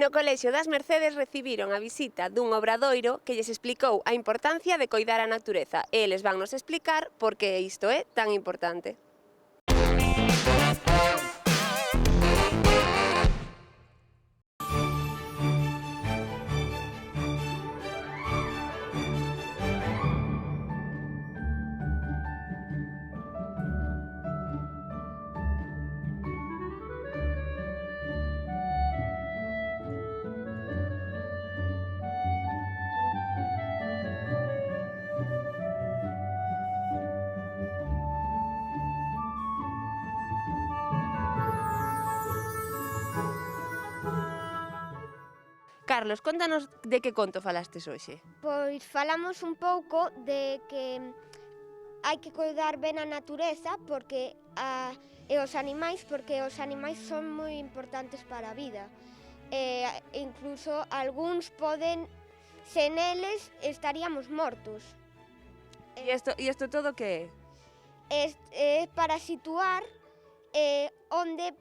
No Colexio das Mercedes recibiron a visita dun obradoiro que lles explicou a importancia de coidar a natureza e eles vannos explicar por que isto é tan importante. Carlos, contanos de que conto falastes hoxe. Pois falamos un pouco de que hai que coidar ben a natureza e os animais son moi importantes para a vida. Incluso algúns poden, sen eles estaríamos mortos. E isto todo que é? É para situar onde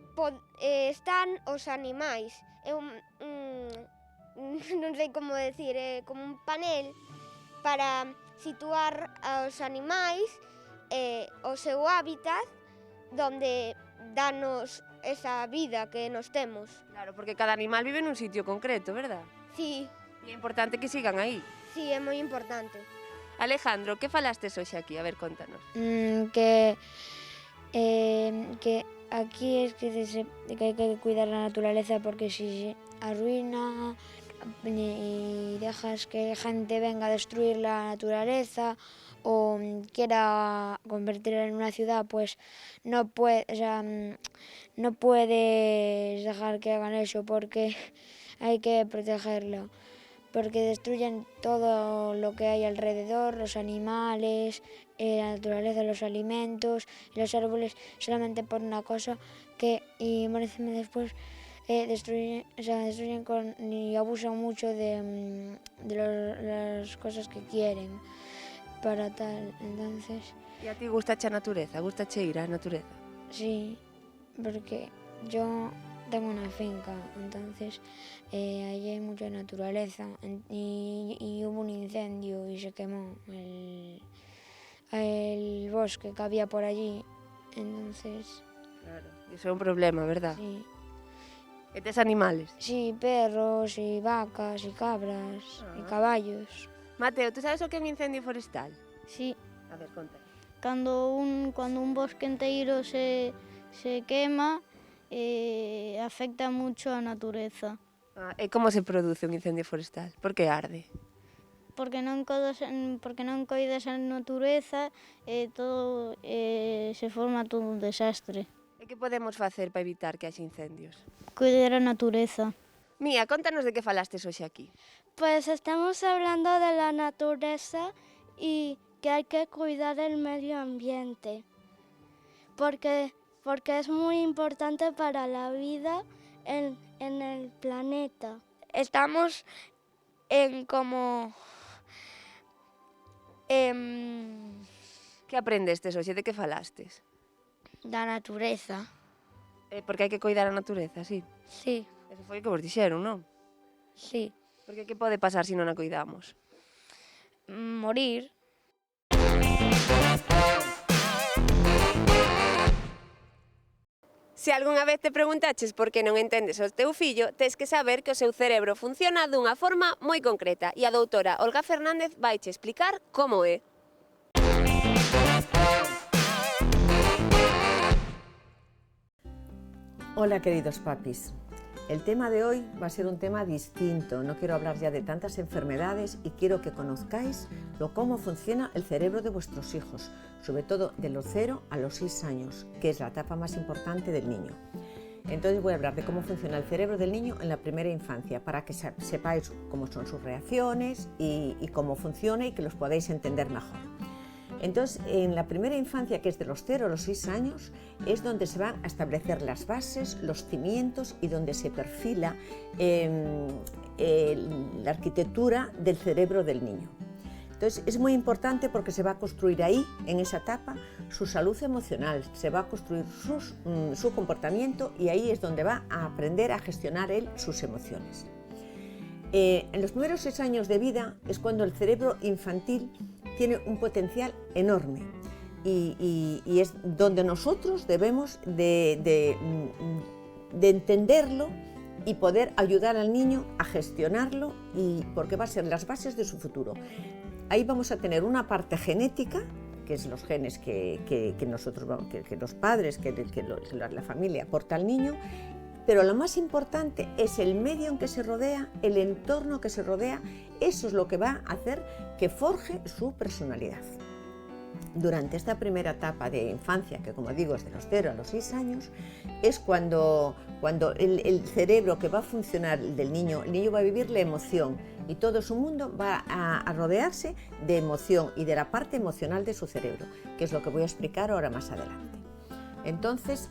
están os animais. É non sei como decir, é como un panel para situar aos animais o seu hábitat donde danos esa vida que nos temos. Claro, porque cada animal vive nun sitio concreto, verdad? Sí, E é importante que sigan aí. sí, é moi importante. Alejandro, que falastes hoxe aquí? A ver, contanos. Que aquí es que hai que cuidar a naturaleza porque si arruina y dejas que gente venga a destruir la naturaleza o quiera convertirla en una ciudad, pues no puedes dejar que hagan eso porque hay que protegerla. Porque destruyen todo lo que hay alrededor, los animales, la naturaleza, los alimentos, los árboles, solamente por una cosa y después destruyen y abusan mucho de las cosas que quieren para tal, entonces... E a ti gustache a natureza? Gustache ir á natureza? Sí, porque yo tengo una finca, entonces allí hay mucha naturaleza y hubo un incendio y se quemó el bosque que había por allí, entonces... Claro, iso é un problema, verdad? Sí, E tes animales? sí, perros y vacas y cabras y caballos. Mateo, tú sabes o que é un incendio forestal? Sí, A ver, conta. cuando un bosque enteiro se quema, afecta mucho a natureza. E como se produce un incendio forestal? Por que arde? Porque non coidas a natureza, todo se forma todo un desastre. E que podemos facer para evitar que haxe incendios? Cuidar a natureza. Mía, contanos de que falastes hoxe aquí. Pues estamos hablando de la naturaleza y que hay que cuidar el medio ambiente, porque es muy importante para la vida en el planeta. Estamos en como... Que aprendestes hoxe? De que falastes? da natureza, Porque hai que coidar a natureza, sí. sí, Eso foi o que vos dixeron, non? sí. Porque que pode pasar se non a coidamos? Morir. Se algunha vez te preguntaches por que non entendes o teu fillo, tes que saber que o seu cerebro funciona dunha forma moi concreta e a doutora Olga Fernández vaiche explicar como é. Hola queridos papis, el tema de hoy va a ser un tema distinto, no quiero hablar ya de tantas enfermedades y quiero que conozcáis cómo funciona el cerebro de vuestros hijos, sobre todo de los 0 a los 6 años, que es la etapa más importante del niño. Entonces voy a hablar de cómo funciona el cerebro del niño en la primera infancia, para que sepáis cómo son sus reacciones y cómo funciona y que los podáis entender mejor. Entonces, en la primera infancia, que es de los 0 a los 6 años, es donde se van a establecer las bases, los cimientos y donde se perfila la arquitectura del cerebro del niño. Entonces es muy importante porque se va a construir ahí, en esa etapa, su salud emocional, se va a construir su comportamiento y ahí es donde va a aprender a gestionar él sus emociones. En los primeros 6 años de vida es cuando el cerebro infantil tiene un potencial enorme y es donde nosotros debemos de entenderlo y poder ayudar al niño a gestionarlo, porque va a ser las bases de su futuro. Ahí vamos a tener una parte genética, que es los genes que los padres, que la familia aporta al niño, pero lo más importante es el medio en que se rodea, el entorno que se rodea. Eso es lo que va a hacer que forje su personalidad. Durante esta primera etapa de infancia, que como digo es de los 0 a los 6 años, es cuando el cerebro que va a funcionar del niño, el niño va a vivir la emoción y todo su mundo va a rodearse de emoción y de la parte emocional de su cerebro, que es lo que voy a explicar ahora más adelante. Entonces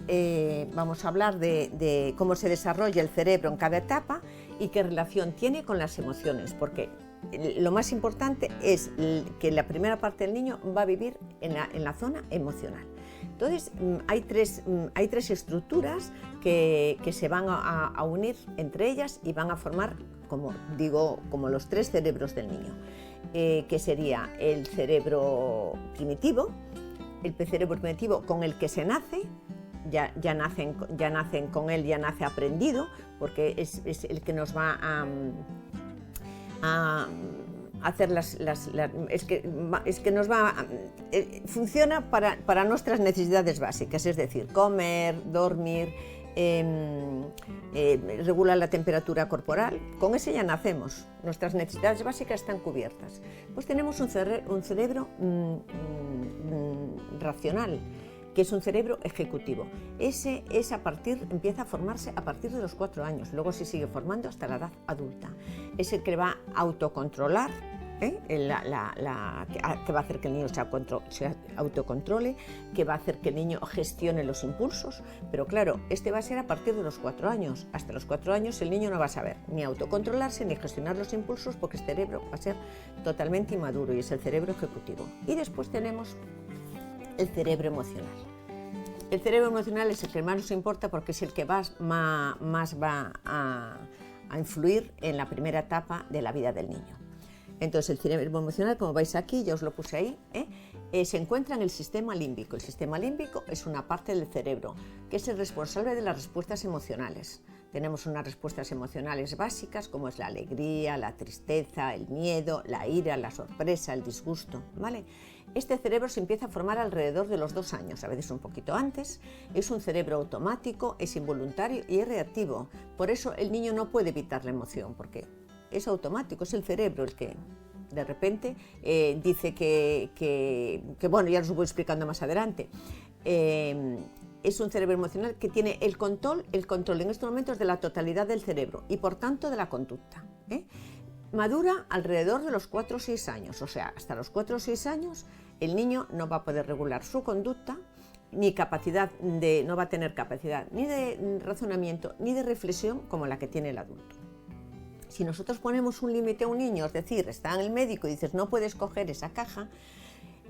vamos a hablar de cómo se desarrolla el cerebro en cada etapa y qué relación tiene con las emociones, porque lo más importante es que la primera parte del niño va a vivir en la zona emocional. Entonces hay tres estructuras que se van a unir entre ellas y van a formar, como digo, como los 3 cerebros del niño, que sería el cerebro primitivo, el cerebro primitivo con el que se nace. Ya nacen con él, ya nace aprendido, porque es el que nos va a hacer funciona para nuestras necesidades básicas, es decir, comer, dormir, regula la temperatura corporal. Con ese ya nacemos, nuestras necesidades básicas están cubiertas. Pues tenemos un cerebro racional, que es un cerebro ejecutivo. Ese empieza a formarse a partir de los 4 años, luego se sigue formando hasta la edad adulta. Es el que va a autocontrolar, que va a hacer que el niño se autocontrole, que va a hacer que el niño gestione los impulsos, pero claro, va a ser a partir de los 4 años. Hasta los 4 años el niño no va a saber ni autocontrolarse ni gestionar los impulsos, porque el cerebro va a ser totalmente inmaduro y es el cerebro ejecutivo. Y después tenemos el cerebro emocional. El cerebro emocional es el que más nos importa porque es el que más va a influir en la primera etapa de la vida del niño. Entonces el cerebro emocional, como veis aquí, ya os lo puse ahí, se encuentra en el sistema límbico. El sistema límbico es una parte del cerebro que es el responsable de las respuestas emocionales. Tenemos unas respuestas emocionales básicas como es la alegría, la tristeza, el miedo, la ira, la sorpresa, el disgusto, ¿vale? Este cerebro se empieza a formar alrededor de los 2 años, a veces un poquito antes. Es un cerebro automático, es involuntario y es reactivo. Por eso el niño no puede evitar la emoción, porque es automático, es el cerebro el que de repente dice que bueno, ya os lo voy explicando más adelante. Es un cerebro emocional que tiene el control en estos momentos de la totalidad del cerebro y por tanto de la conducta. Madura alrededor de los 4 o 6 años, o sea, hasta los 4 o 6 años el niño no va a poder regular su conducta, no va a tener capacidad ni de razonamiento ni de reflexión como la que tiene el adulto. Si nosotros ponemos un límite a un niño, es decir, está en el médico y dices no puedes coger esa caja,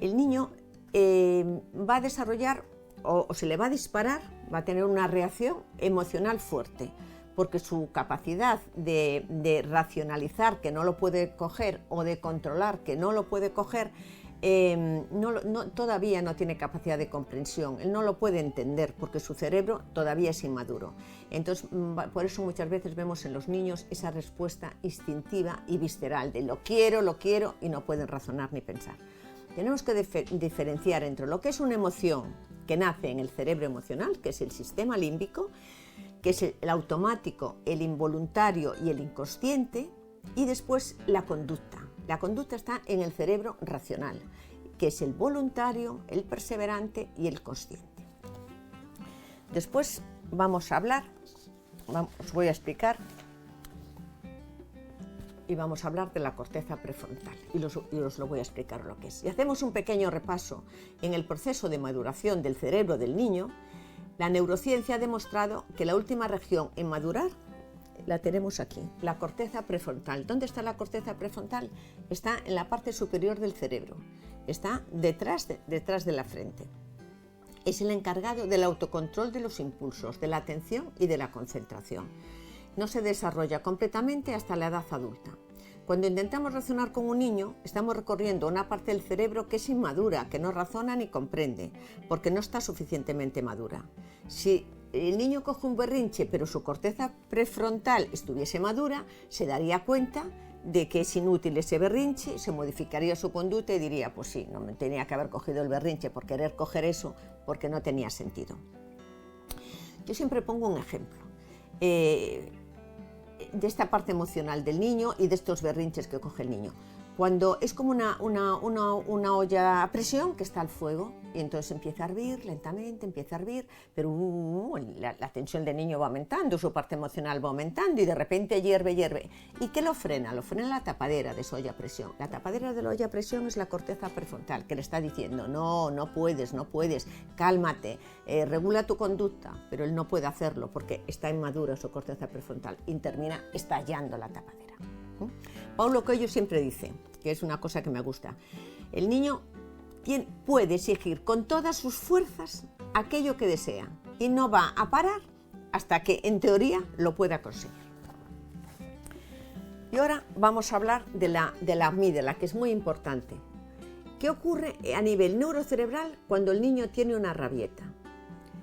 el niño va a desarrollar o se le va a disparar, va a tener una reacción emocional fuerte, porque su capacidad de racionalizar que no lo puede coger o de controlar que no lo puede coger, todavía no tiene capacidad de comprensión, él no lo puede entender porque su cerebro todavía es inmaduro. Entonces, por eso muchas veces vemos en los niños esa respuesta instintiva y visceral de lo quiero y no pueden razonar ni pensar. Tenemos que diferenciar entre lo que es una emoción que nace en el cerebro emocional, que es el sistema límbico, que es el automático, el involuntario y el inconsciente, y después la conducta. La conducta está en el cerebro racional, que es el voluntario, el perseverante y el consciente. Después vamos a hablar, os voy a explicar, y vamos a hablar de la corteza prefrontal, y os lo voy a explicar lo que es. Y hacemos un pequeño repaso en el proceso de maduración del cerebro del niño. La neurociencia ha demostrado que la última región en madurar la tenemos aquí, la corteza prefrontal. ¿Dónde está la corteza prefrontal? Está en la parte superior del cerebro, está detrás de la frente. Es el encargado del autocontrol de los impulsos, de la atención y de la concentración. No se desarrolla completamente hasta la edad adulta. Cuando intentamos razonar con un niño, estamos recorriendo una parte del cerebro que es inmadura, que no razona ni comprende, porque no está suficientemente madura. Si el niño coge un berrinche, pero su corteza prefrontal estuviese madura, se daría cuenta de que es inútil ese berrinche, se modificaría su conducta y diría, pues sí, no me tenía que haber cogido el berrinche por querer coger eso, porque no tenía sentido. Yo siempre pongo un ejemplo de esta parte emocional del niño y de estos berrinches que coge el niño. Cuando es como una olla a presión que está al fuego y entonces empieza a hervir lentamente, empieza a hervir, pero la tensión del niño va aumentando, su parte emocional va aumentando y de repente hierve. ¿Y qué lo frena? Lo frena la tapadera de esa olla a presión. La tapadera de la olla a presión es la corteza prefrontal que le está diciendo no puedes, cálmate, regula tu conducta, pero él no puede hacerlo porque está inmadura su corteza prefrontal y termina estallando la tapadera. Paulo Coelho siempre dice, que es una cosa que me gusta, el niño puede exigir con todas sus fuerzas aquello que desea y no va a parar hasta que en teoría lo pueda conseguir. Y ahora vamos a hablar de la amígdala, que es muy importante. ¿Qué ocurre a nivel neurocerebral cuando el niño tiene una rabieta?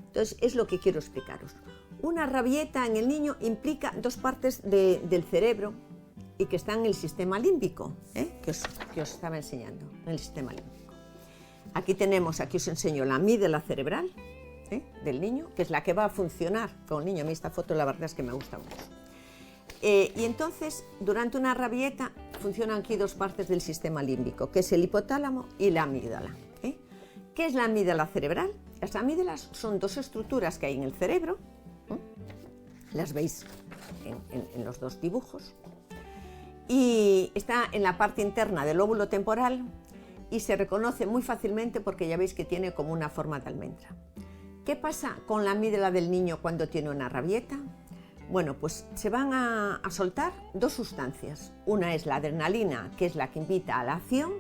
Entonces es lo que quiero explicaros. Una rabieta en el niño implica dos partes del cerebro y que está en el sistema límbico, que os estaba enseñando, en el sistema límbico. Aquí os enseño la amígdala cerebral del niño, que es la que va a funcionar con el niño. A mí esta foto la verdad es que me gusta mucho. Y entonces, durante una rabieta, funcionan aquí dos partes del sistema límbico, que es el hipotálamo y la amígdala. ¿Qué es la amígdala cerebral? Las amígdalas son dos estructuras que hay en el cerebro, las veis en los dos dibujos, y está en la parte interna del lóbulo temporal y se reconoce muy fácilmente porque ya veis que tiene como una forma de almendra. ¿Qué pasa con la amígdala del niño cuando tiene una rabieta? Bueno, pues se van a soltar dos sustancias. Una es la adrenalina, que es la que invita a la acción,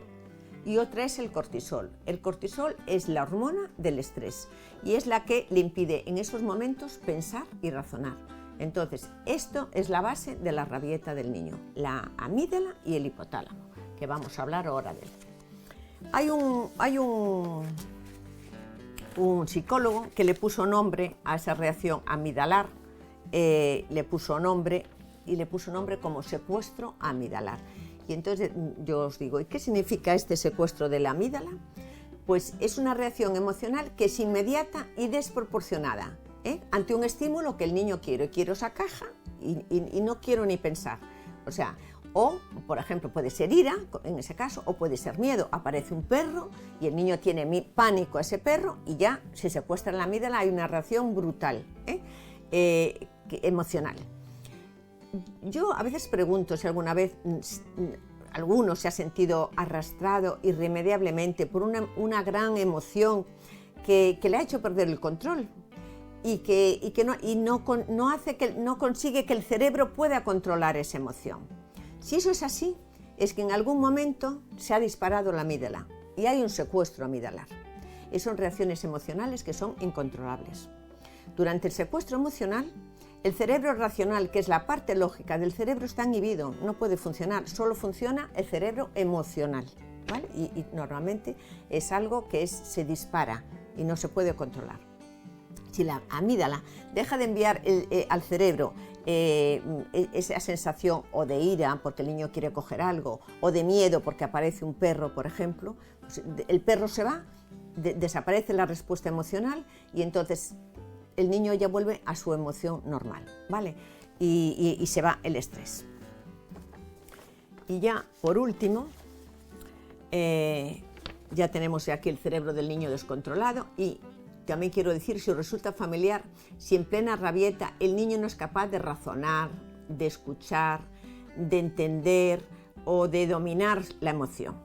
y otra es el cortisol. El cortisol es la hormona del estrés y es la que le impide en esos momentos pensar y razonar. Entonces, esto es la base de la rabieta del niño, la amígdala y el hipotálamo, que vamos a hablar ahora de él. Hay un psicólogo que le puso nombre a esa reacción amidalar, le puso nombre como secuestro amidalar. Y entonces yo os digo, ¿y qué significa este secuestro de la amígdala? Pues es una reacción emocional que es inmediata y desproporcionada ante un estímulo que el niño quiere. Quiero esa caja y no quiero ni pensar. O sea, o por ejemplo puede ser ira en ese caso, o puede ser miedo. Aparece un perro y el niño tiene pánico a ese perro y ya se secuestra la amígdala, hay una reacción brutal emocional. Yo a veces pregunto si alguna vez alguno se ha sentido arrastrado irremediablemente por una gran emoción que le ha hecho perder el control y que no consigue que el cerebro pueda controlar esa emoción. Si eso es así, es que en algún momento se ha disparado la amígdala y hay un secuestro amidalar. Son reacciones emocionales que son incontrolables. Durante el secuestro emocional, el cerebro racional, que es la parte lógica del cerebro, está inhibido, no puede funcionar, solo funciona el cerebro emocional, ¿vale? Y normalmente es algo que se dispara y no se puede controlar. Si la amígdala deja de enviar al cerebro esa sensación o de ira porque el niño quiere coger algo, o de miedo porque aparece un perro, por ejemplo, pues el perro se va, desaparece la respuesta emocional y entonces el niño ya vuelve a su emoción normal, ¿vale? Y se va el estrés. Y ya, por último, ya tenemos aquí el cerebro del niño descontrolado y también quiero decir, si os resulta familiar, si en plena rabieta el niño no es capaz de razonar, de escuchar, de entender o de dominar la emoción.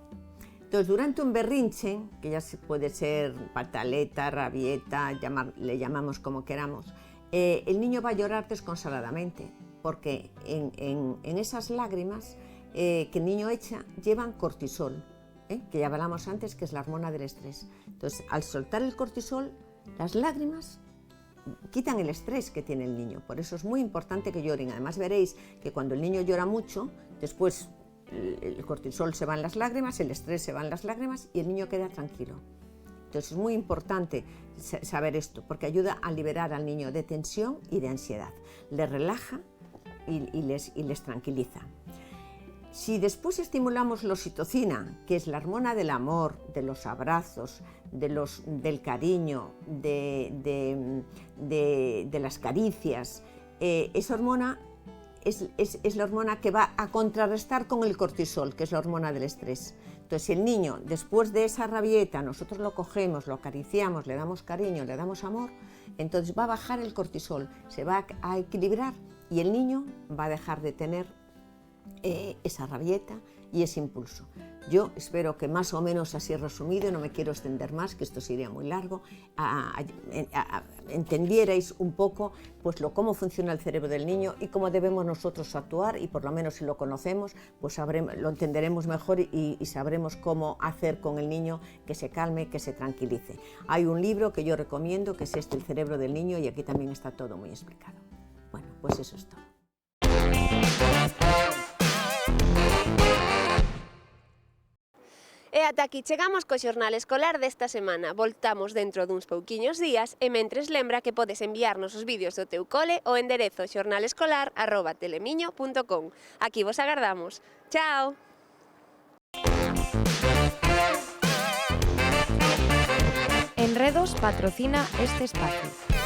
Entonces, durante un berrinche, que ya puede ser pataleta, rabieta, le llamamos como queramos, el niño va a llorar desconsoladamente porque en esas lágrimas que el niño echa llevan cortisol, que ya hablamos antes, que es la hormona del estrés. Entonces, al soltar el cortisol, las lágrimas quitan el estrés que tiene el niño. Por eso es muy importante que lloren. Además veréis que cuando el niño llora mucho, después el cortisol se va en las lágrimas, el estrés se va en las lágrimas y el niño queda tranquilo. Entonces es muy importante saber esto, porque ayuda a liberar al niño de tensión y de ansiedad. Les relaja y les tranquiliza. Si después estimulamos la oxitocina, que es la hormona del amor, de los abrazos, del cariño, de las caricias, esa hormona es la hormona que va a contrarrestar con el cortisol, que es la hormona del estrés. Entonces, si el niño, después de esa rabieta, nosotros lo cogemos, lo acariciamos, le damos cariño, le damos amor, entonces va a bajar el cortisol, se va a equilibrar y el niño va a dejar de tener esa rabieta y ese impulso. Yo espero que más o menos así resumido, no me quiero extender más, que esto sería muy largo, entendierais un poco pues cómo funciona el cerebro del niño y cómo debemos nosotros actuar, y por lo menos si lo conocemos, pues lo entenderemos mejor y sabremos cómo hacer con el niño que se calme, que se tranquilice. Hay un libro que yo recomiendo, que es El cerebro del niño, y aquí también está todo muy explicado. Bueno, pues eso es todo. E ata aquí chegamos co xornal escolar desta semana. Voltamos dentro duns pouquiños días e mentres lembra que podes enviarnos os vídeos do teu cole ao enderezo xornalescolar@telemiño.com. Aquí vos agardamos. Chao! Enredos patrocina este espacio.